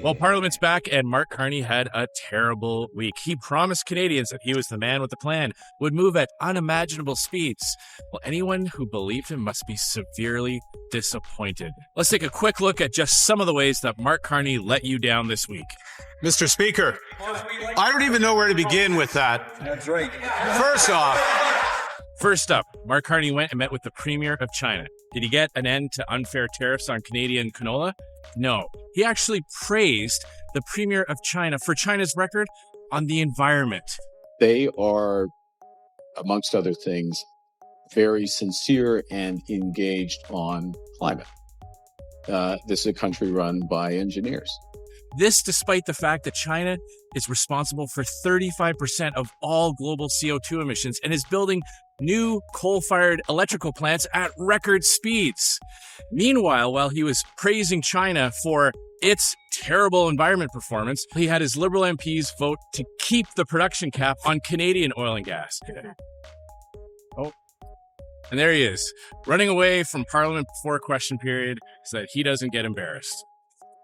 Well, Parliament's back, and Mark Carney had a terrible week. He promised Canadians that he was the man with the plan, would move at unimaginable speeds. Well, anyone who believed him must be severely disappointed. Let's take a quick look at just some of the ways that Mark Carney let you down this week. Mr. Speaker, I don't even know where to begin with that. That's right. First up, Mark Carney went and met with the Premier of China. Did he get an end to unfair tariffs on Canadian canola? No. He actually praised the Premier of China for China's record on the environment. They are, amongst other things, very sincere and engaged on climate. This is a country run by engineers. This despite the fact that China is responsible for 35% of all global CO2 emissions and is building new coal-fired electrical plants at record speeds. Meanwhile, while he was praising China for its terrible environment performance, he had his Liberal MPs vote to keep the production cap on Canadian oil and gas. Oh, and there he is, running away from Parliament before question period so that he doesn't get embarrassed.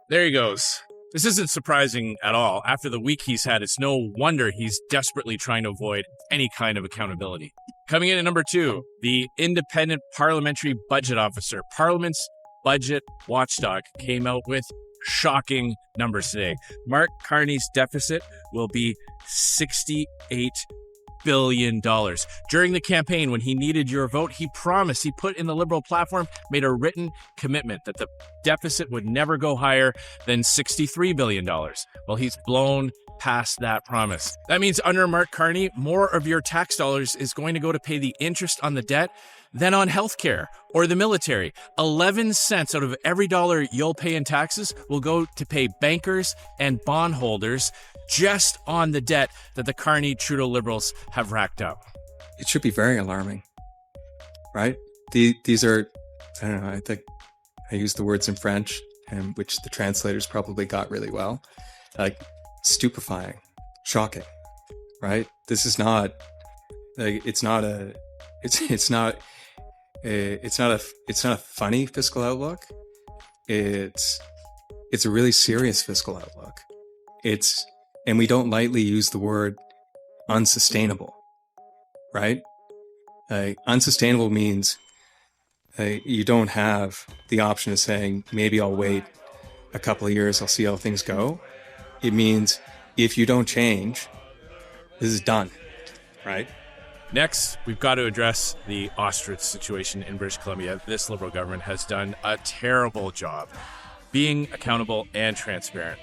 There he goes. This isn't surprising at all. After the week he's had, it's no wonder he's desperately trying to avoid any kind of accountability. Coming in at number 2, the Independent Parliamentary Budget Officer, Parliament's budget watchdog, came out with shocking numbers today. Mark Carney's deficit will be $68 billion. During the campaign, when he needed your vote, he promised, he put in the Liberal platform, made a written commitment that the deficit would never go higher than $63 billion. Well, he's blown past that promise. That means under Mark Carney, more of your tax dollars is going to go to pay the interest on the debt than on healthcare or the military. 11 cents out of every dollar you'll pay in taxes will go to pay bankers and bondholders just on the debt that the Carney-Trudeau Liberals have racked up. It should be very alarming, right? These are, I don't know, I think I use the words in French, and which the translators probably got really well, like stupefying, shocking, right? This is not, like, it's not a funny fiscal outlook. It's a really serious fiscal outlook. And we don't lightly use the word unsustainable, right? Unsustainable means you don't have the option of saying, maybe I'll wait a couple of years, I'll see how things go. It means if you don't change, this is done, right? Next, we've got to address the ostrich situation in British Columbia. This Liberal government has done a terrible job being accountable and transparent.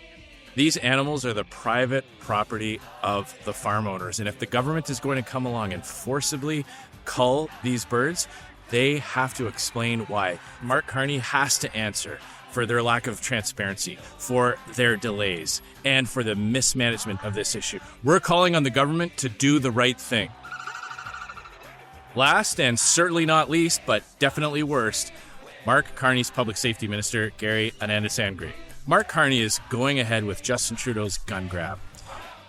These animals are the private property of the farm owners, and if the government is going to come along and forcibly cull these birds, they have to explain why. Mark Carney has to answer for their lack of transparency, for their delays, and for the mismanagement of this issue. We're calling on the government to do the right thing. Last, and certainly not least, but definitely worst, Mark Carney's Public Safety Minister, Gary Anandasangri. Mark Carney is going ahead with Justin Trudeau's gun grab.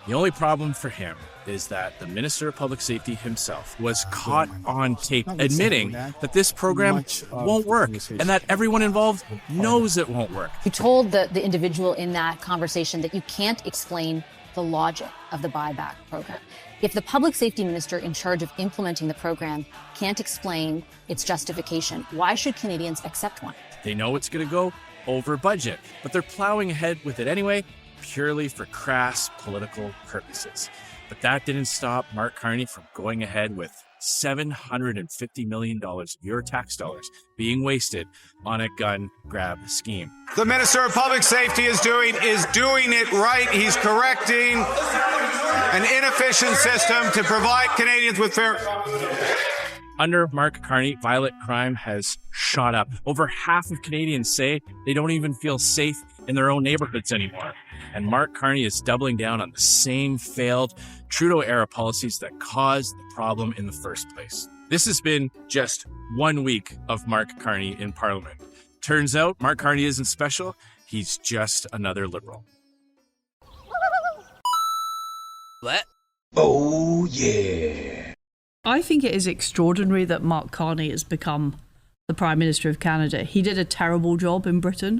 The only problem for him is that the Minister of Public Safety himself was caught on tape admitting that this program won't work and that everyone involved knows it won't work. He told the individual in that conversation that you can't explain the logic of the buyback program. If the public safety minister in charge of implementing the program can't explain its justification, why should Canadians accept one? They know it's going to go over budget, but they're plowing ahead with it anyway, purely for crass political purposes. But that didn't stop Mark Carney from going ahead with $750 million of your tax dollars being wasted on a gun grab scheme. The Minister of Public Safety is doing it right. He's correcting an inefficient system to provide Canadians with fair... Under Mark Carney, violent crime has shot up. Over half of Canadians say they don't even feel safe in their own neighborhoods anymore. And Mark Carney is doubling down on the same failed Trudeau-era policies that caused the problem in the first place. This has been just 1 week of Mark Carney in Parliament. Turns out Mark Carney isn't special. He's just another Liberal. What? Oh, yeah. I think it is extraordinary that Mark Carney has become the Prime Minister of Canada. He did a terrible job in Britain.